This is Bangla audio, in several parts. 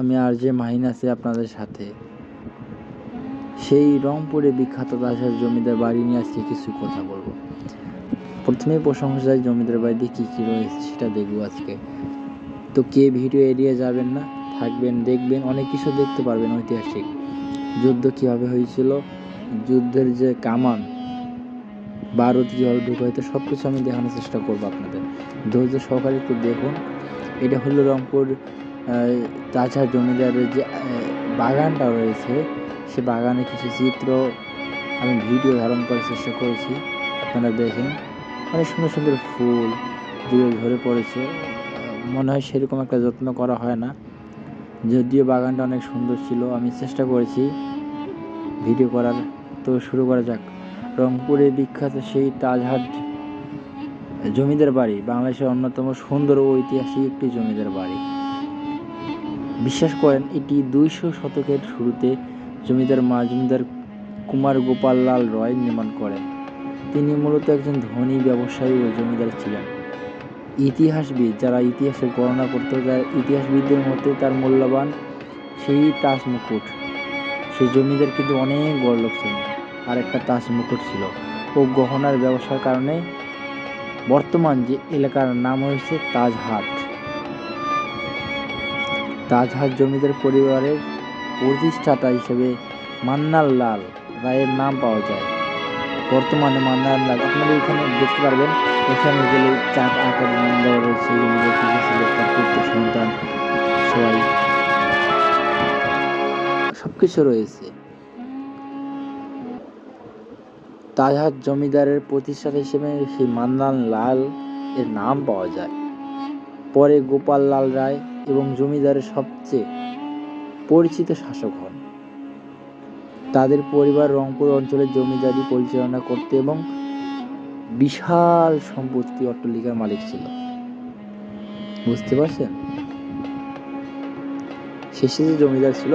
আমি আর যে মাহিন আছি আপনাদের সাথে সেই রংপুরে বিখ্যাত তাজহাট জমিদার বাড়ি নিয়ে আজকে কিছু কথা বলবো। প্রথমে প্রশংসা যায় জমিদার বাড়িতে কী কী রয়েছে সেটা দেখবো আজকে। তো কে ভিডিও এড়িয়ে যাবেন না, থাকবেন, দেখবেন, অনেক কিছু দেখতে পারবেন। ঐতিহাসিক যুদ্ধ কীভাবে হয়েছিল, যুদ্ধের যে কামান বারুদ কীভাবে ঢুকাইতো, সব কিছু আমি দেখানোর চেষ্টা করবো আপনাদের। ধৈর্য সহকারে একটু দেখুন। এটা হলো রংপুর তাজহাট জমিদারের যে বাগানটা রয়েছে, সে বাগানে কিছু চিত্র আমি ভিডিও ধারণ করার চেষ্টা করেছি। আপনারা দেখেন অনেক সুন্দর সুন্দর ফুল দিয়ে ঝরে পড়েছে। মনে হয় সেরকম একটা যত্ন করা হয় না, যদিও বাগানটা অনেক সুন্দর ছিল। আমি চেষ্টা করেছি ভিডিও করার। তো শুরু করা যাক। রংপুরে বিখ্যাত সেই তাজহাট জমিদার বাড়ি বাংলাদেশের অন্যতম সুন্দর ও ঐতিহাসিক একটি জমিদার বাড়ি। বিশ্বাস করেন এটি 200 শতকের শুরুতে জমিদার কুমার গোপাল লাল রয় নির্মাণ করেন। তিনি মূলত একজন ধনী ব্যবসায়ী ও জমিদার ছিলেন। ইতিহাসবিদ যারা ইতিহাসের গণনা করত, যারা ইতিহাসবিদদের মতে তার মূল্যবান সেই তাজ মুকুট, সেই জমিদার কিন্তু অনেক বড়লোক ছিলেন, আর একটা তাজ মুকুট ছিল। ও গহনার ব্যবসার কারণে বর্তমান যে এলাকার নাম হয়েছে তাজহাট। তাজহাট জমিদার পরিবারের প্রতিষ্ঠাতা হিসেবে মান্নান লাল রায়ের নাম পাওয়া যায়। বর্তমানে মান্নান লাল আপনারা এখানে দেখতে পারবেন, এখানে গেলে চাঁদ আঁকার দেওয়া রয়েছে, ছিল তার পুত্র সন্তান সবাই সবকিছু রয়েছে। তাজহাট জমিদারের প্রতিষ্ঠাতা হিসেবে সেই মান্নান লাল এর নাম পাওয়া যায়। পরে গোপাল লাল রায় এবং জমিদারের সবচেয়ে পরিচিত শাসক হন। তাদের পরিবার রংপুর অঞ্চলের জমিদারি পরিচালনা করতে এবং বিশাল সম্পত্তি অট্টালিকার মালিক ছিল। বুঝতে পারছেন? শেষে যে জমিদার ছিল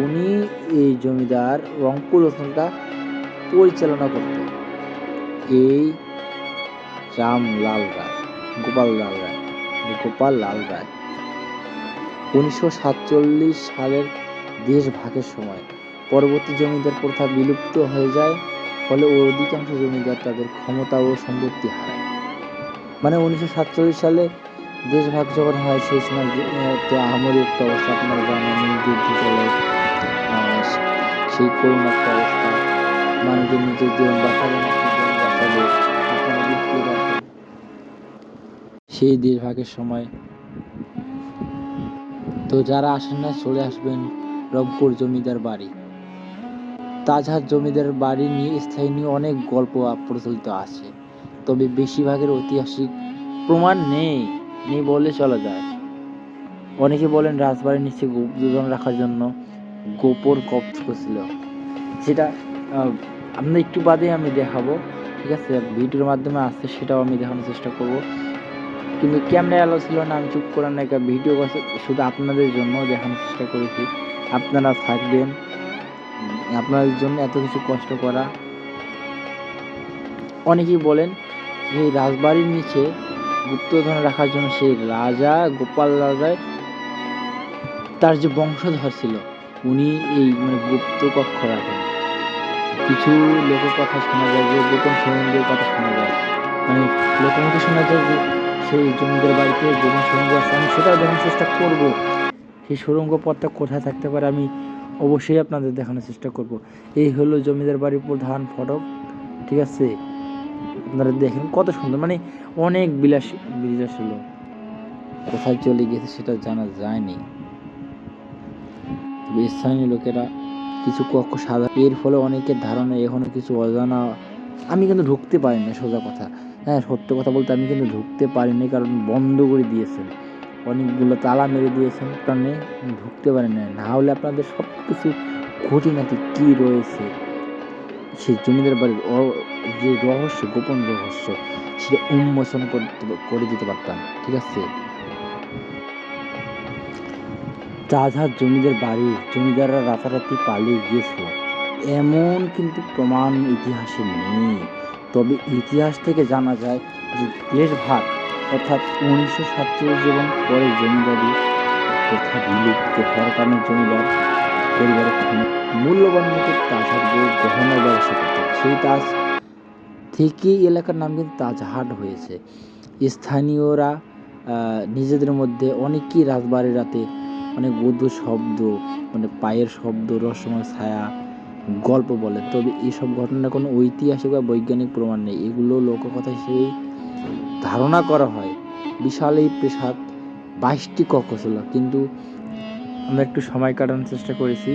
উনি, এই জমিদার রংপুর অঞ্চলটা পরিচালনা করতেন। এই গোপাল লাল রায় 1947 সালের দেশ ভাগের সময় পরবর্তী জমিদার প্রথা বিলুপ্ত হয়ে যায়, ফলে অধিকাংশ জমিদার তাদের ক্ষমতা ও সম্পত্তি হারায়। মানে 1947 সালে দেশ ভাগ যখন হয় সেই সময় তো আহামরি একটা অবস্থা, আপনারা জানেন, যুদ্ধ চলে, সেই করুণ একটা অবস্থা, মানুষের নিজের জীবন বাঁচাবে না বাঁচাবে, আপনারা বুঝতেই পারছেন। সেই দেশ ভাগের সময় তো যারা আসেন না চলে আসবেন রংপুর জমিদার বাড়ি। তাজহাট জমিদার বাড়ি নিয়ে স্থানীয় অনেক গল্প প্রচলিত আছে, তবে বেশিরভাগের ঐতিহাসিক প্রমাণ নেই বলে চলা যায়। অনেকে বলেন রাজবাড়ির নিচে গুপ্তধন রাখার জন্য গোপন কক্ষ ছিল, সেটা আমরা একটু বাদে আমি দেখাবো, ঠিক আছে? ভিডিওর মাধ্যমে আসছে, সেটাও আমি দেখানোর চেষ্টা করব, কিন্তু ক্যামেরা অ্যালাউ ছিল না, আমি চুপ করে না, ভিডিও শুধু আপনাদের জন্য দেখানোর চেষ্টা করেছি। আপনারা থাকবেন, আপনাদের জন্য এত কিছু কষ্ট করা। অনেকেই বলেন এই রাজবাড়ির নিচে গুপ্তধন রাখার জন্য সেই রাজা গোপাল লাল রায় তার যে বংশধর ছিল উনি এই গুপ্ত কক্ষ রাখেন। কিছু লোকের কথা শোনা যায়, যে গোপন সুরঙ্গের কথা শোনা যায়, লোকমুখে শোনা যায় যে সেই জমিদার বাড়িতে গোপন সুরঙ্গ আছে। আমি সেটাও দেখানোর চেষ্টা করব, সেই সুরঙ্গ পথটা কোথায় থাকতে পারে আমি অবশ্যই আপনাদের দেখানোর চেষ্টা করব। এই হলো জমিদার বাড়ির প্রধান ফটক, ঠিক আছে? আপনারা দেখেন কত সুন্দর, অনেক বিলাস ছিল। কোথায় চলে গেছে সেটা জানা যায়নি, তবে স্থানীয় লোকেরা কিছু কক্ষ সাদা, এর ফলে অনেকের ধারণা এখনো কিছু অজানা। আমি কিন্তু ঢুকতে পারিনি, সোজা কথা, সত্য কথা বলতে আমি কিন্তু ঢুকতে পারিনি, কারণ বন্ধ করে দিয়েছেন, অনেকগুলো তালা মেরে দিয়েছেন, কারণে ঢুকতে পারিনি। না হলে আপনাদের সব কিছু খুঁটিনাটি কী রয়েছে সেই জমিদার বাড়ির যে রহস্য, গোপন রহস্য, সেটা উন্মোচন করে দিতে পারতাম, ঠিক আছে? তাজহাট জমিদার বাড়ির জমিদাররা রাতারাতি পালিয়ে গিয়েছিল এমন কিন্তু প্রমাণ ইতিহাসে নেই। তবে ইতিহাস থেকে জানা যায় যে দেশ ভাগ অর্থাৎ 1947 এবং পরে জমিদারি প্রথা বিলুপ্ত হওয়ার কারণে জমিদার পরিবারের মূল্যবান মুকুট তাজহাট গহনার ব্যবসা করত। সেই তাজ থেকেই এলাকার নাম কিন্তু তাজহাট হয়েছে। স্থানীয়রা নিজেদের মধ্যে অনেকেই রাজবাড়ির রাতে অনেক অদ্ভুত শব্দ, মানে পায়ের শব্দ, রহস্যময় ছায়া, গল্প বলে। তবে এইসব ঘটনার কোনো ঐতিহাসিক বা বৈজ্ঞানিক প্রমাণ নেই, এগুলো লোককথা হিসেবেই ধারণা করা হয়। বিশাল এই প্রাসাদ 22টি কক্ষ ছিল, কিন্তু আমরা একটু সময় কাটানোর চেষ্টা করেছি।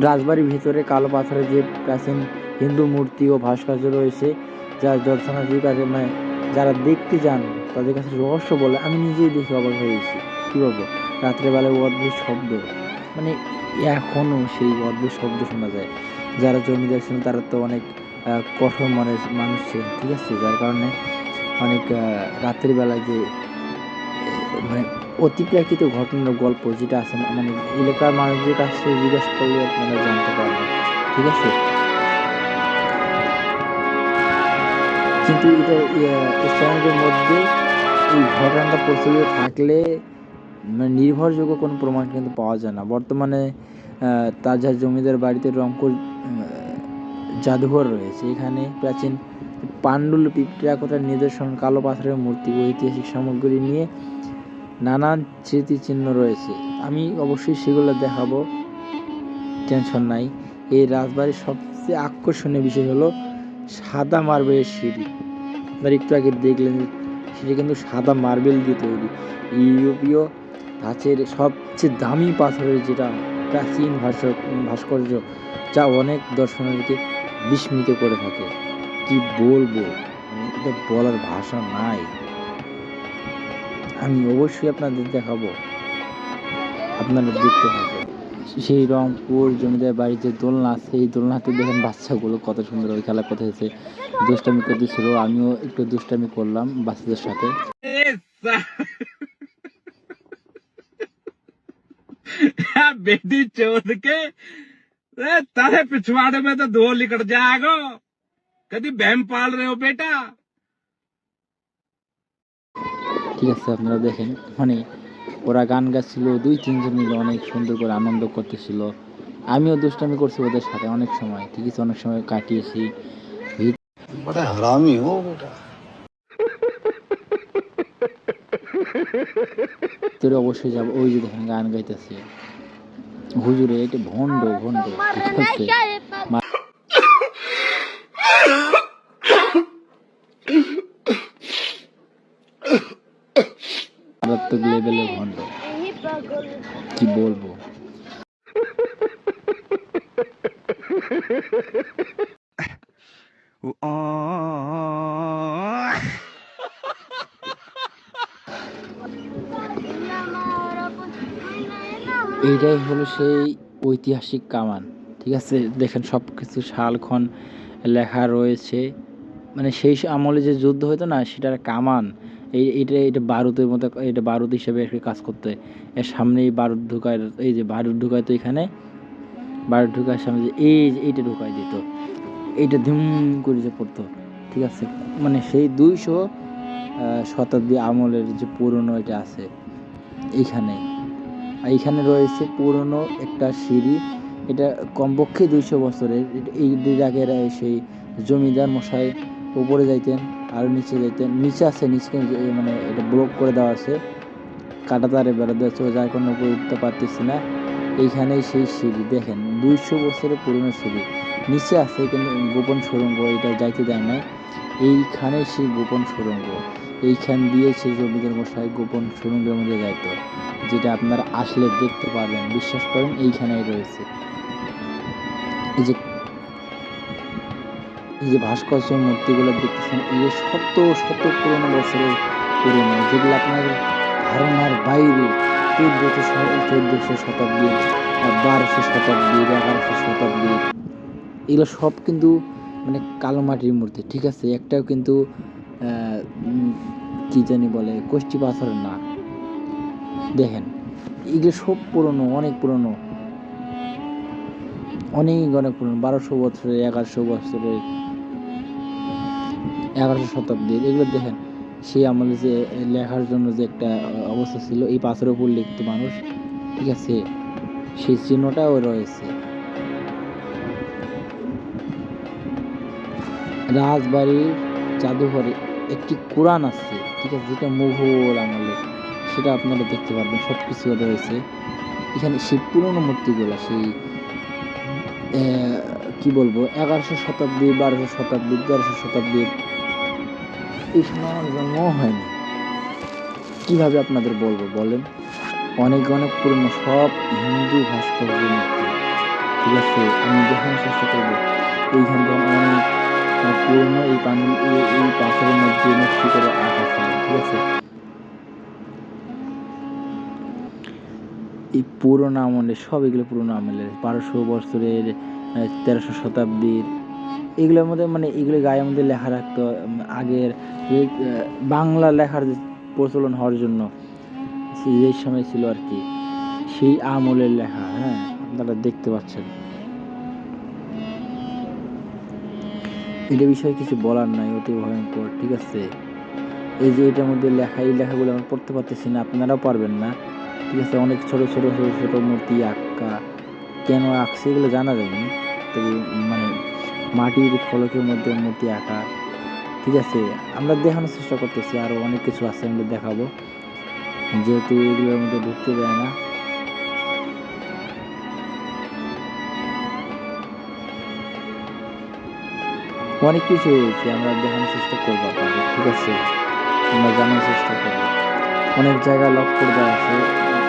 রাজবাড়ির ভিতরে কালো পাথরের যে প্রাচীন হিন্দু মূর্তি ও ভাস্কর্য রয়েছে, যা দর্শনার্থীর কাছে মানে যারা দেখতে যান তাদের কাছে রহস্য বলে। আমি নিজেই দেখে অবাক হয়েছি। কী বলবো, রাত্রেবেলায় অদ্ভুত শব্দ, মানে এখনও সেই অদ্ভুত শব্দ শোনা যায়। যারা জমিদার ছিলেন তারা তো অনেক কঠোর মনের মানুষ ছিলেন, ঠিক আছে, যার কারণে অনেক রাত্রিবেলায় যে মানে অতিপ্রাকৃত ঘটনার গল্প যেটা আছে, মানে এলাকার মানুষদের কাছে জিজ্ঞেস করলে আপনারা জানতে পারবেন, ঠিক আছে। কিন্তু এটা স্থানীয়দের মধ্যে এই ঘটনাটা প্রচলিত থাকলে মানে নির্ভরযোগ্য কোনো প্রমাণ কিন্তু পাওয়া যায় না। বর্তমানে তাজহাট জমিদার বাড়িতে রংপুর জাদুঘর রয়েছে। এখানে প্রাচীন পাণ্ডুলিপি, টেরাকোটার নিদর্শন, কালো পাথরের মূর্তি, ঐতিহাসিক সামগ্রী নিয়ে নানান স্মৃতিচিহ্ন রয়েছে। আমি অবশ্যই সেগুলো দেখাবো, টেনশন নাই। এই রাজবাড়ির সবচেয়ে আকর্ষণীয় বিষয় হলো সাদা মার্বেলের সিঁড়ি। আপনারা একটু আগে দেখলেন, সেটা কিন্তু সাদা মার্বেল দিয়ে তৈরি। ইউরোপীয় ধাঁচের সবচেয়ে দামি পাথরের যেটা প্রাচীন ভাস্কর্য, যা অনেক দর্শনার্থীকে বিস্মিত করে থাকে। কি বলবো, এটা বলার ভাষা নাই। আমি অবশ্যই আপনাদের দেখাবো, আপনারা দেখতে হবে। সেই রংপুর জমিদার বাড়ির যে দোলনা আছে, এই দোলনাতে দেখেন বাচ্চাগুলো কত সুন্দর ওই খেলা করতে হয়েছে, দুষ্টামি করতেছিল। আমিও একটু দুষ্টামি করলাম বাচ্চাদের সাথে। बेटी चोद के तारे पिछवाड़े में तो धो निकल जाएगा। कभी बहम पाल रहे हो बेटा? ঠিক আছে, আপনারা দেখেন, মানে ওরা গান গাচ্ছিল, 2-3 জন মিলে অনেক সুন্দর করে আনন্দ করতেছিল। আমিও দুষ্টামি করছি ওদের সাথে অনেক সময়, ঠিক আছে, অনেক সময় কাটিয়েছি। बड़ा हरामी हो बेटा। তোরে অবশ্যই যাবো। ওই যে দেখেন গান গাইতেছে হুজুরে, এটা ভণ্ড ভণ্ড, ঠিক আছে, মারাত্মক লেভেলের ভণ্ড, কি বলবো। এইটাই হলো সেই ঐতিহাসিক কামান, ঠিক আছে। দেখেন সব কিছু সালক্ষণ লেখা রয়েছে, মানে সেই আমলে যে যুদ্ধ হতো না, সেটার কামান। এটা বারুদের মতো, এটা বারুদ হিসেবে কাজ করতে। এর সামনেই বারুদ ঢুকায়, এই যে বারুদ ঢুকায়, তো এখানে বারুদ ঢুকার সামনে যে এইটা ঢুকাই দিত, এইটা ধুম করে যে পড়তো, ঠিক আছে। মানে সেই 200 শতাব্দী আমলের যে পুরনো এটা আছে এইখানে রয়েছে পুরনো একটা সিঁড়ি। এটা কমপক্ষে 200 বছরের। এই জায়গায় সেই জমিদার মশাই উপরে যাইতেন আর নিচে যাইতেন। নিচে আছে, নিচে মানে এটা ব্লক করে দেওয়া আছে, কাটা তারে বেড়া দেওয়া আছে, যার কারণে উপরে উঠতে পারতেছি না। এইখানেই সেই সিঁড়ি, দেখেন 200 বছরের পুরনো সিঁড়ি। নিচে আছে কিন্তু গোপন সুড়ঙ্গ, এটা যাইতে দেয় না। এইখানে সেই গোপন সুড়ঙ্গ, এইখান দিয়ে সেই জমিদার মশাই গোপন সুড়ঙ্গের মধ্যে যাইত, যেটা আপনারা আসলে দেখতে পারবেন, বিশ্বাস করেন, এইখানেই রয়েছে। এই যে ভাস্কর্য মূর্তিগুলো দেখতেছেন, এই শত শত পুরোনো বছরের পুরোনো, যেগুলো আপনার ধারণার বাইরে। 1400 শতাব্দী, 1200 শতাব্দী, 1100 শতাব্দী, এগুলো সব কিন্তু মানে কালো মাটির মূর্তি, ঠিক আছে। একটাও কিন্তু কি জানি বলে কষ্টি পাথরের না। দেখেন এগুলো সব পুরনো, অনেক পুরনো, অনেক পুরনো, 1200 বছরের, 1100 বছরের, 1100 শতাব্দীর। এগুলো দেখেন সেই আমলে যে লেখার জন্য যে একটা অবস্থা ছিল, এই পাথরের উপর লিখতো মানুষ, ঠিক আছে, সেই চিহ্নটাও রয়েছে। রাজবাড়ির জাদুঘরে একটি কোরআন আছে, ঠিক আছে, যেটা মুঘল আমলে, সেটা আপনারা দেখতে পারবেন, সব কিছু রয়েছে এখানে। সেই পুরনো মূর্তিগুলো সেই কি বলবো 11শো শতাব্দী, 12শো শতাব্দী, 13শো শতাব্দীর, এই সময় আমার জন্ম হয়নি, কিভাবে আপনাদের বলবো বলেন। অনেক অনেক পুরনো, সব হিন্দু ভাস্কর্য মূর্তি, ঠিক আছে। আমি দেখানোর চেষ্টা করবো এইখান থেকে অনেক পুরনো এই পাথরের মধ্যে নকশি করে আঁকা ছিল, ঠিক আছে। এই পুরোনো আমলের, সব এগুলো পুরোনো আমলের, 1200 বছরের, 13শো শতাব্দীর, এগুলোর মধ্যে মানে এগুলো গায়ের মধ্যে লেখা রাখতো আগের বাংলা লেখার প্রচলন হওয়ার জন্য যে সময় ছিল আর কি, সেই আমলের লেখা। হ্যাঁ, আপনারা দেখতে পাচ্ছেন, এটা বিষয়ে কিছু বলার নাই, অতি ভয়ঙ্কর, ঠিক আছে। এই যে এটার মধ্যে লেখা, এই লেখাগুলো আমরা পড়তে পারতেছি না, আপনারাও পারবেন না, ঠিক আছে। অনেক ছোট ছোট ছোট ছোট মূর্তি আঁকা, কেন আঁকছে এগুলো জানা যায়নি, তবে মানে মাটির ফলকের মধ্যে মূর্তি আঁকা, ঠিক আছে। আমরা দেখানোর চেষ্টা করতেছি, আরো অনেক কিছু আছে আমরা দেখাবো, যেহেতু এগুলোর মধ্যে ঢুকতে দেয় না। অনেক কিছু রয়েছে, আমরা দেখানোর চেষ্টা করবো আপনাদের, ঠিক আছে, আমরা জানার চেষ্টা করবো। অনেক জায়গায় লক করে দেওয়া আছে,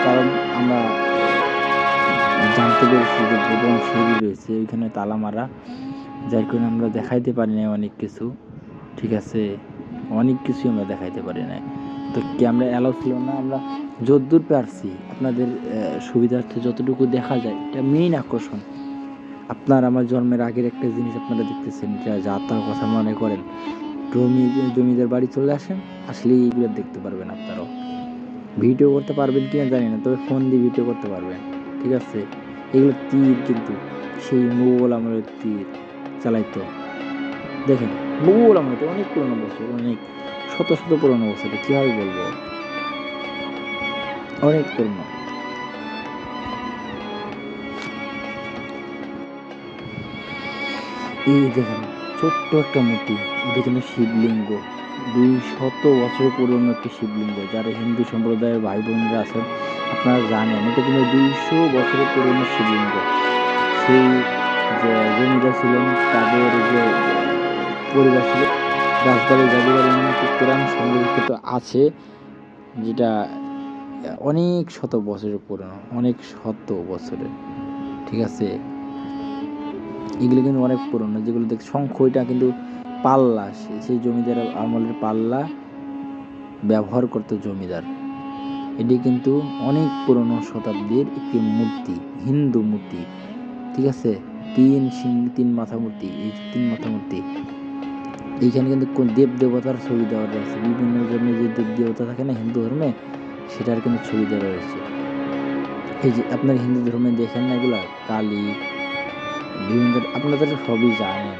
কারণ আমরা জানতে পেরেছি যে গোপন সিঁড়ি রয়েছে ওইখানে তালা মারা, যার কারণে আমরা দেখাইতে পারি না অনেক কিছু, ঠিক আছে। অনেক কিছুই আমরা দেখাইতে পারি না, তো ক্যামেরা অ্যালাউ ছিল না। আমরা যতদূর পারছি আপনাদের সুবিধার্থে যতটুকু দেখা যায়, এটা মেইন আকর্ষণ। আপনার আমার জন্মের আগের একটা জিনিস আপনারা দেখতেছেন, যা তার কথা মনে করেন, জমিদার বাড়ি চলে আসেন, আসলেই এইগুলো দেখতে পারবেন। আপনারাও ভিডিও করতে পারবেন কিনা জানি না, তবে ফোন দিয়ে ভিডিও করতে পারবেন, ঠিক আছে। এগুলো তীর, কিন্তু সেই মুঘল আমলের তীর চালাইতো, দেখেন মুঘল আমলে তো অনেক পুরনো বছর, অনেক শত শত পুরনো বছর, কিভাবে বলবো, অনেক পুরনো। এই দেখেন ছোট্ট একটা মূর্তি, এটা কিন্তু শিবলিঙ্গ, 200 বছর পুরনো একটি শিবলিঙ্গ। যারা হিন্দু সম্প্রদায়ের ভাই বোনরা আছেন আপনারা জানেন, এটা কিন্তু 200 বছরের পুরনো শিবলিঙ্গ। সেই যে জমিদার ছিলেন, তাদের যে পরিবার ছিল, রাজবাড়ির জাদুঘরে একটি কোরআন সংরক্ষিত আছে, যেটা অনেক শত বছরের পুরনো, অনেক শত বছরের, ঠিক আছে। এগুলো কিন্তু অনেক পুরনো, যেগুলো দেখ শঙ্খ, এটা কিন্তু পাল্লা, সেই জমিদার আমলের পাল্লা ব্যবহার করতো জমিদার। এটি কিন্তু অনেক পুরনো শতাব্দীর একটি মূর্তি, হিন্দু মূর্তি, ঠিক আছে। 3 মাথা মূর্তি, এই 3 মাথা মূর্তি, এইখানে কিন্তু কোন দেব দেবতার ছবি দেওয়া রয়েছে, বিভিন্ন ধরনের যে দেব দেবতা থাকে না হিন্দু ধর্মে, সেটার কিন্তু ছবি দেওয়া রয়েছে। এই যে আপনার হিন্দু ধর্মে দেখেন না এগুলা, কালী, বিভিন্ন, আপনাদের সবই জানেন,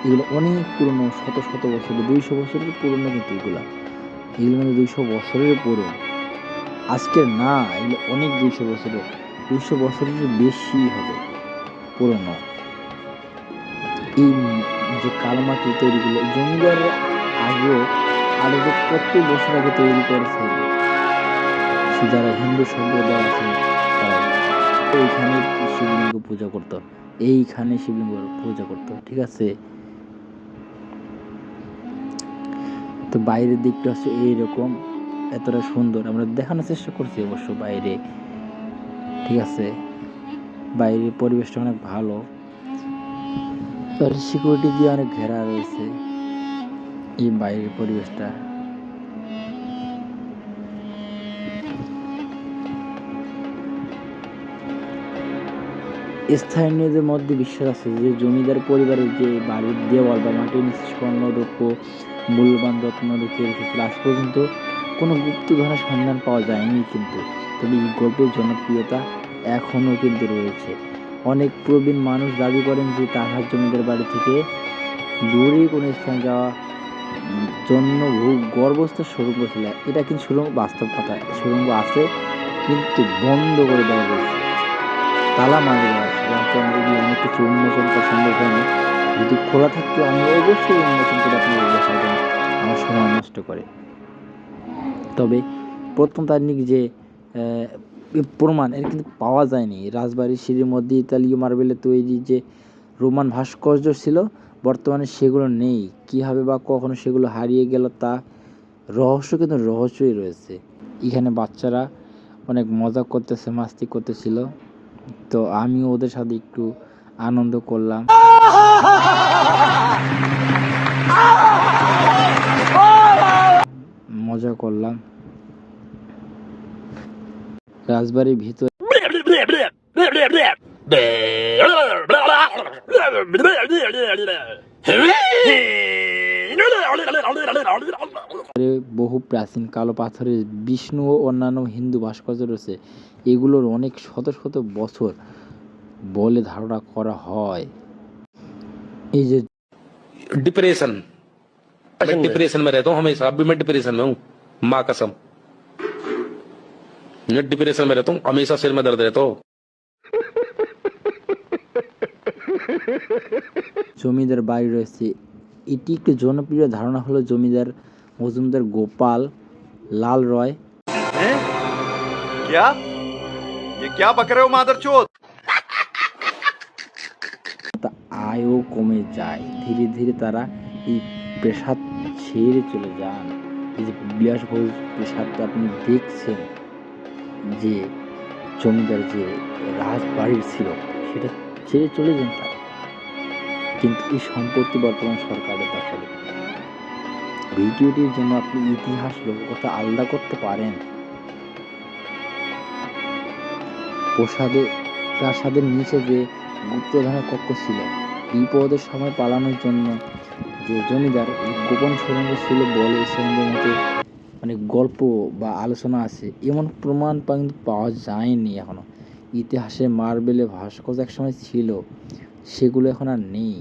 এগুলো অনেক পুরনো, শত শত বছরের, 200 বছরের পুরনো, কিন্তু এগুলো কিন্তু 200 বছরের পুরনো, আজকের না, এগুলো অনেক 200 বছরের বেশি হবে পুরনো। এই যে কালমাটি তৈরিগুলো জমিদার আগেও আরো যে কত বছর আগে তৈরি করেছে, যারা হিন্দু সম্প্রদায় আছে তারা এইখানে শিবলিঙ্গ পূজা করতো, এইখানে শিবলিঙ্গ পূজা করতো, ঠিক আছে। তো বাইরের দিকটা হচ্ছে এইরকম, এতটা সুন্দর, আমরা দেখানোর চেষ্টা করছি অবশ্য বাইরে, ঠিক আছে। বাইরের পরিবেশটা অনেক ভালো, সিকিউরিটি দিয়ে অনেক ঘেরা রয়েছে এই বাইরের পরিবেশটা। স্থানীয়দের মধ্যে বিশ্বাস আছে যে জমিদার পরিবারের যে বাড়ির দেওয়াল বা মাটির নিচে স্বর্ণরৌপ্য মূল্যবান রত্ন লুকিয়ে রেখেছিল, আজ পর্যন্ত কোনো গুপ্তধনের সন্ধান পাওয়া যায়নি, কিন্তু তবে এই গল্পের জনপ্রিয়তা এখনও কিন্তু রয়েছে। অনেক প্রবীণ মানুষ দাবি করেন যে তাহার জমিদার বাড়ি থেকে দূরে কোনো স্থানে যাওয়া জন্য ভূগর্ভস্থ সুড়ঙ্গ ছিল। এটা কিন্তু সুড়ঙ্গ, বাস্তব কথা, সুড়ঙ্গ আছে কিন্তু বন্ধ করে দেওয়া হয়েছে, তালা মারা দেওয়া আছে। এগুলো অনেক কিছু উন্মোচন করা সম্ভব হয়নি। যদি খোলা থাকতো আমি অবশ্যই উন্মোচন করে আপনাদের দেখাতাম আমার সময় নষ্ট করে। তবে প্রত্নতাত্ত্বিক যে প্রমাণ এর কিন্তু পাওয়া যায়নি। রাজবাড়ির সিঁড়ির মধ্যে ইতালীয় মার্বেলে তৈরি যে রোমান ভাস্কর্য ছিল, বর্তমানে সেগুলো নেই। কীভাবে বা কখনো সেগুলো হারিয়ে গেল তা রহস্য, কিন্তু রহস্যই রয়েছে। এখানে বাচ্চারা অনেক মজা করতেছে, মাস্তি করতেছিল, তো আমিও ওদের সাথে একটু আনন্দ করলাম, মজা করলাম। রাজবাড়ির ভিতরে বহু প্রাচীন কালো পাথরের বিষ্ণু ও অন্যান্য হিন্দু ভাস্কর্য রয়েছে। এগুলোর অনেক শত শত বছর বলে ধারণা করা হয়। এই যে डिप्रेशन मैं डिप्रेशन में रहता हूँ हमेशा। अभी मैं डिप्रेशन में हूँ, माँ कसम। मैं डिप्रेशन में रहता हूँ हमेशा, सिर में दर्द रहता हूँ। জমিদার বাড়ি রয়েছে। এটি একটি জনপ্রিয় ধারণা হলো জমিদার মজুমদার গোপাল লাল রয় क्या? ये क्या बक रहे हो मादरचोद? তা আয়ও কমে যায়। ধীরে ধীরে তারা এই প্রাসাদ ছেড়ে চলে যান। এই যে বিলাসবহুল প্রাসাদটা আপনি দেখছেন, যে জমিদার যে রাজবাড়ির ছিল সেটা ছেড়ে চলে যান তারা, কিন্তু এই সম্পত্তি বর্তমান সরকারের দখলে। ভিডিওটির জন্য আপনি ইতিহাস লোককথা আলাদা করতে পারেন। প্রাসাদের নিচে যে গুপ্তধনের কক্ষ ছিল, বিপদের সময় পালানোর জন্য যে জমিদার এই গোপন সুড়ঙ্গ ছিল বলে সুড়ঙ্গের মধ্যে অনেক গল্প বা আলোচনা আছে। এমন প্রমাণ কিন্তু পাওয়া যায়নি এখনো। ইতিহাসে মার্বেলে ভাস্কর্য একসময় ছিল, সেগুলো এখন আর নেই।